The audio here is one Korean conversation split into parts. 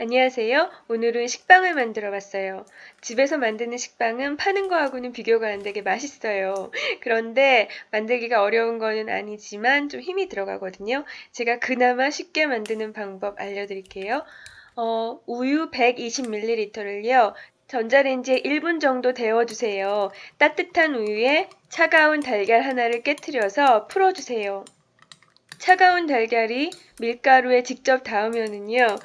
안녕하세요. 오늘은 식빵을 만들어 봤어요. 집에서 만드는 식빵은 파는 거하고는 비교가 안 되게 맛있어요. 그런데 만들기가 어려운 거는 아니지만 좀 힘이 들어가거든요. 제가 그나마 쉽게 만드는 방법 알려드릴게요. 우유 120ml를요. 전자레인지에 1분 정도 데워주세요. 따뜻한 우유에 차가운 달걀 하나를 깨트려서 풀어주세요. 차가운 달걀이 밀가루에 직접 닿으면은요,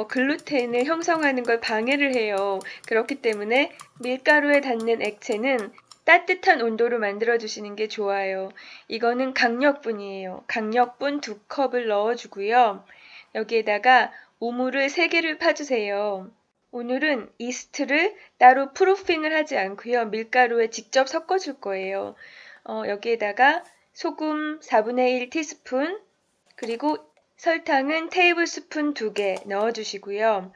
글루텐을 형성하는 걸 방해를 해요. 그렇기 때문에 밀가루에 닿는 액체는 따뜻한 온도로 만들어 주시는 게 좋아요. 이거는 강력분이에요. 강력분 2컵을 넣어주고요. 여기에다가 우물을 3개를 파주세요. 오늘은 이스트를 따로 프루핑을 하지 않고요. 밀가루에 직접 섞어줄 거예요. 여기에다가 소금 4분의 1 티스푼, 그리고 설탕은 테이블 스푼 2개 넣어주시고요.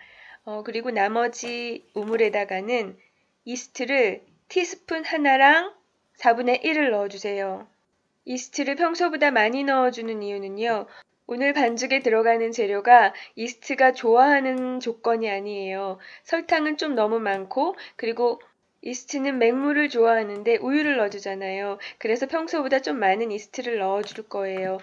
그리고 나머지 우물에다가는 이스트를 티스푼 하나랑 4분의 1을 넣어주세요. 이스트를 평소보다 많이 넣어주는 이유는요. 오늘 반죽에 들어가는 재료가 이스트가 좋아하는 조건이 아니에요. 설탕은 좀 너무 많고, 그리고 이스트는 맹물을 좋아하는데 우유를 넣어주잖아요. 그래서 평소보다 좀 많은 이스트를 넣어줄 거예요.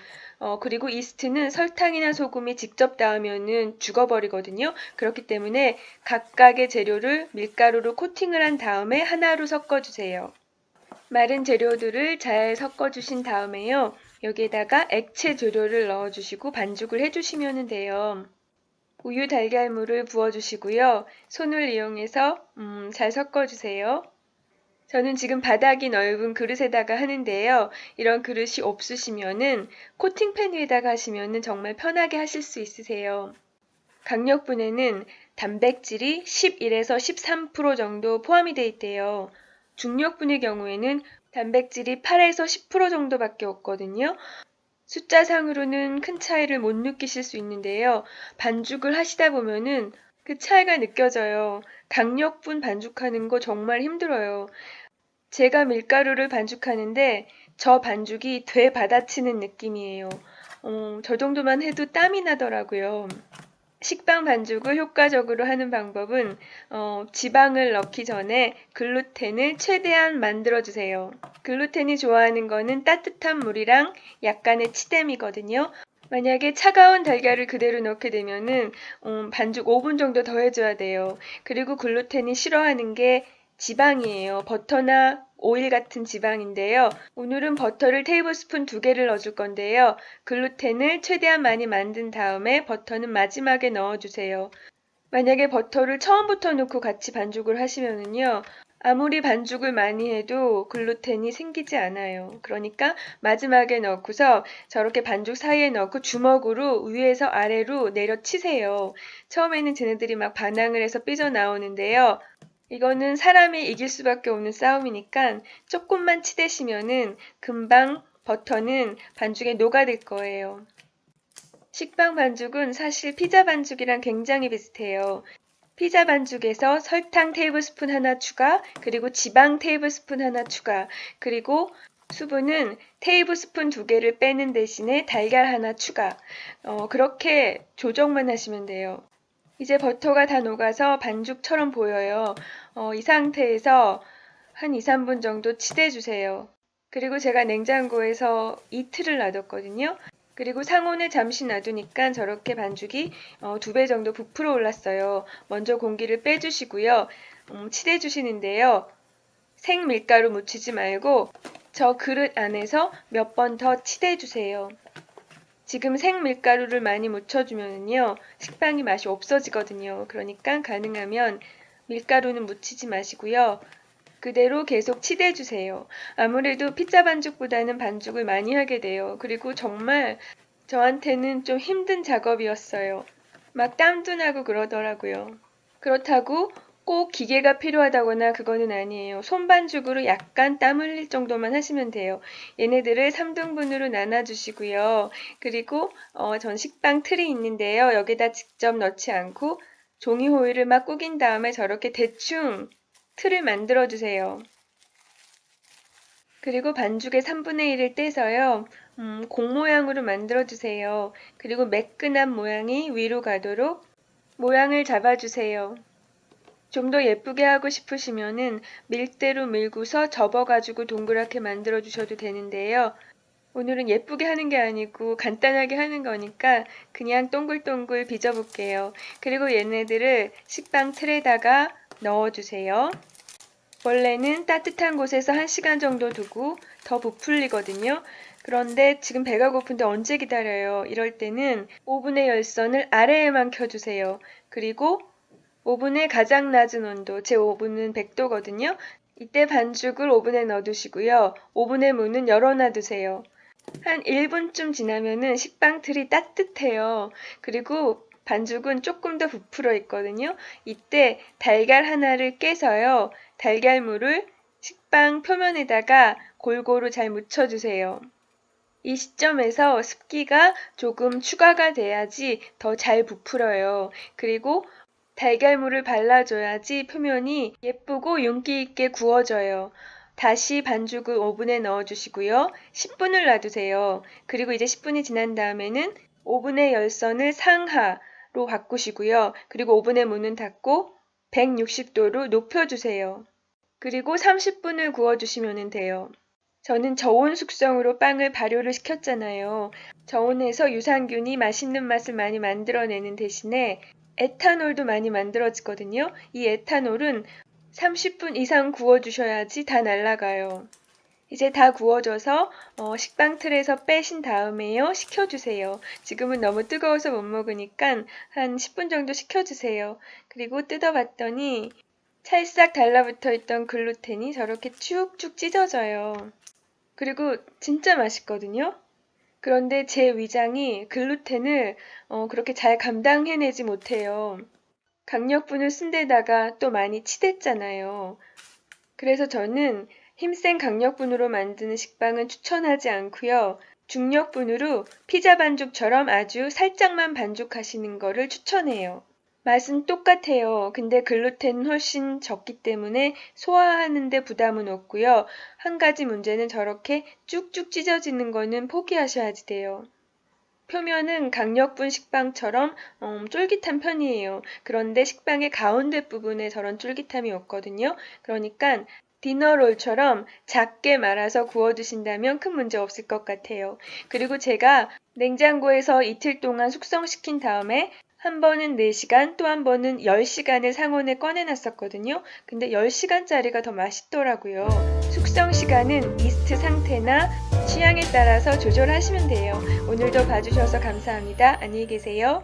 그리고 이스트는 설탕이나 소금이 직접 닿으면은 죽어버리거든요. 그렇기 때문에 각각의 재료를 밀가루로 코팅을 한 다음에 하나로 섞어주세요. 마른 재료들을 잘 섞어주신 다음에요. 여기에다가 액체 재료를 넣어주시고 반죽을 해주시면 돼요. 우유 달걀물을 부어주시고요. 손을 이용해서 잘 섞어주세요. 저는 지금 바닥이 넓은 그릇에다가 하는데요. 이런 그릇이 없으시면은 코팅팬 위에다가 하시면은 정말 편하게 하실 수 있으세요. 강력분에는 단백질이 11에서 13% 정도 포함이 되어 있대요. 중력분의 경우에는 단백질이 8에서 10% 정도밖에 없거든요. 숫자상으로는 큰 차이를 못 느끼실 수 있는데요. 반죽을 하시다 보면은 그 차이가 느껴져요. 강력분 반죽하는 거 정말 힘들어요. 제가 밀가루를 반죽하는데 저 반죽이 되받아치는 느낌이에요. 저 정도만 해도 땀이 나더라고요. 식빵 반죽을 효과적으로 하는 방법은 지방을 넣기 전에 글루텐을 최대한 만들어주세요. 글루텐이 좋아하는 거는 따뜻한 물이랑 약간의 치댐이거든요. 만약에 차가운 달걀을 그대로 넣게 되면은 반죽 5분 정도 더 해줘야 돼요. 그리고 글루텐이 싫어하는 게 지방이에요. 버터나 오일 같은 지방인데요. 오늘은 버터를 테이블스푼 2개를 넣어줄 건데요. 글루텐을 최대한 많이 만든 다음에 버터는 마지막에 넣어주세요. 만약에 버터를 처음부터 넣고 같이 반죽을 하시면은요. 아무리 반죽을 많이 해도 글루텐이 생기지 않아요. 그러니까 마지막에 넣고서 저렇게 반죽 사이에 넣고 주먹으로 위에서 아래로 내려치세요. 처음에는 쟤네들이 막 반항을 해서 삐져나오는데요. 이거는 사람이 이길 수밖에 없는 싸움이니까 조금만 치대시면은 금방 버터는 반죽에 녹아들 거예요. 식빵 반죽은 사실 피자 반죽이랑 굉장히 비슷해요. 피자 반죽에서 설탕 테이블스푼 하나 추가, 그리고 지방 테이블스푼 하나 추가, 그리고 수분은 테이블스푼 2개를 빼는 대신에 달걀 하나 추가. 그렇게 조정만 하시면 돼요. 이제 버터가 다 녹아서 반죽처럼 보여요. 이 상태에서 한 2, 3분 정도 치대주세요. 그리고 제가 냉장고에서 이틀을 놔뒀거든요. 그리고 상온에 잠시 놔두니까 저렇게 반죽이 2배 정도 부풀어 올랐어요. 먼저 공기를 빼주시고요. 치대주시는데요. 생밀가루 묻히지 말고 저 그릇 안에서 몇 번 더 치대주세요. 지금 생밀가루를 많이 묻혀주면요. 식빵이 맛이 없어지거든요. 그러니까 가능하면 밀가루는 묻히지 마시고요. 그대로 계속 치대주세요. 아무래도 피자 반죽보다는 반죽을 많이 하게 돼요. 그리고 정말 저한테는 좀 힘든 작업이었어요. 막 땀도 나고 그러더라고요. 그렇다고 꼭 기계가 필요하다거나 그거는 아니에요. 손반죽으로 약간 땀 흘릴 정도만 하시면 돼요. 얘네들을 3등분으로 나눠주시고요. 그리고 전 식빵 틀이 있는데요. 여기다 직접 넣지 않고 종이 호일을 막 구긴 다음에 저렇게 대충 틀을 만들어 주세요. 그리고 반죽의 3분의 1을 떼서요. 공 모양으로 만들어 주세요. 그리고 매끈한 모양이 위로 가도록 모양을 잡아주세요. 좀 더 예쁘게 하고 싶으시면은 밀대로 밀고서 접어가지고 동그랗게 만들어 주셔도 되는데요. 오늘은 예쁘게 하는 게 아니고 간단하게 하는 거니까 그냥 동글동글 빚어볼게요. 그리고 얘네들을 식빵 틀에다가 넣어주세요. 원래는 따뜻한 곳에서 1시간 정도 두고 더 부풀리거든요. 그런데 지금 배가 고픈데 언제 기다려요? 이럴 때는 오븐의 열선을 아래에만 켜주세요. 그리고 오븐의 가장 낮은 온도, 제 오븐은 100도거든요. 이때 반죽을 오븐에 넣어두시고요. 오븐의 문은 열어놔두세요. 한 1분쯤 지나면은 식빵 틀이 따뜻해요. 그리고 반죽은 조금 더 부풀어 있거든요. 이때 달걀 하나를 깨서요. 달걀물을 식빵 표면에다가 골고루 잘 묻혀주세요. 이 시점에서 습기가 조금 추가가 돼야지 더 잘 부풀어요. 그리고 달걀물을 발라줘야지 표면이 예쁘고 윤기 있게 구워져요. 다시 반죽을 오븐에 넣어주시고요. 10분을 놔두세요. 그리고 이제 10분이 지난 다음에는 오븐의 열선을 상하로 바꾸시고요. 그리고 오븐의 문은 닫고 160도로 높여주세요. 그리고 30분을 구워주시면 돼요. 저는 저온 숙성으로 빵을 발효를 시켰잖아요. 저온에서 유산균이 맛있는 맛을 많이 만들어내는 대신에 에탄올도 많이 만들어지거든요. 이 에탄올은 30분 이상 구워주셔야지 다 날아가요. 이제 다 구워져서 식빵 틀에서 빼신 다음에요. 식혀주세요. 지금은 너무 뜨거워서 못 먹으니까 한 10분 정도 식혀주세요. 그리고 뜯어봤더니 찰싹 달라붙어 있던 글루텐이 저렇게 쭉쭉 찢어져요. 그리고 진짜 맛있거든요. 그런데 제 위장이 글루텐을 그렇게 잘 감당해내지 못해요. 강력분을 쓴 데다가 또 많이 치댔잖아요. 그래서 저는 힘센 강력분으로 만드는 식빵은 추천하지 않고요. 중력분으로 피자 반죽처럼 아주 살짝만 반죽하시는 거를 추천해요. 맛은 똑같아요. 근데 글루텐은 훨씬 적기 때문에 소화하는 데 부담은 없고요. 한 가지 문제는 저렇게 쭉쭉 찢어지는 거는 포기하셔야지 돼요. 표면은 강력분 식빵처럼 쫄깃한 편이에요. 그런데 식빵의 가운데 부분에 저런 쫄깃함이 없거든요. 그러니까 디너롤처럼 작게 말아서 구워 드신다면 큰 문제 없을 것 같아요. 그리고 제가 냉장고에서 이틀 동안 숙성시킨 다음에 한 번은 4시간, 또 한 번은 10시간을 상온에 꺼내놨었거든요. 근데 10시간짜리가 더 맛있더라고요. 숙성 시간은 이스트 상태나 취향에 따라서 조절하시면 돼요. 오늘도 봐주셔서 감사합니다. 안녕히 계세요.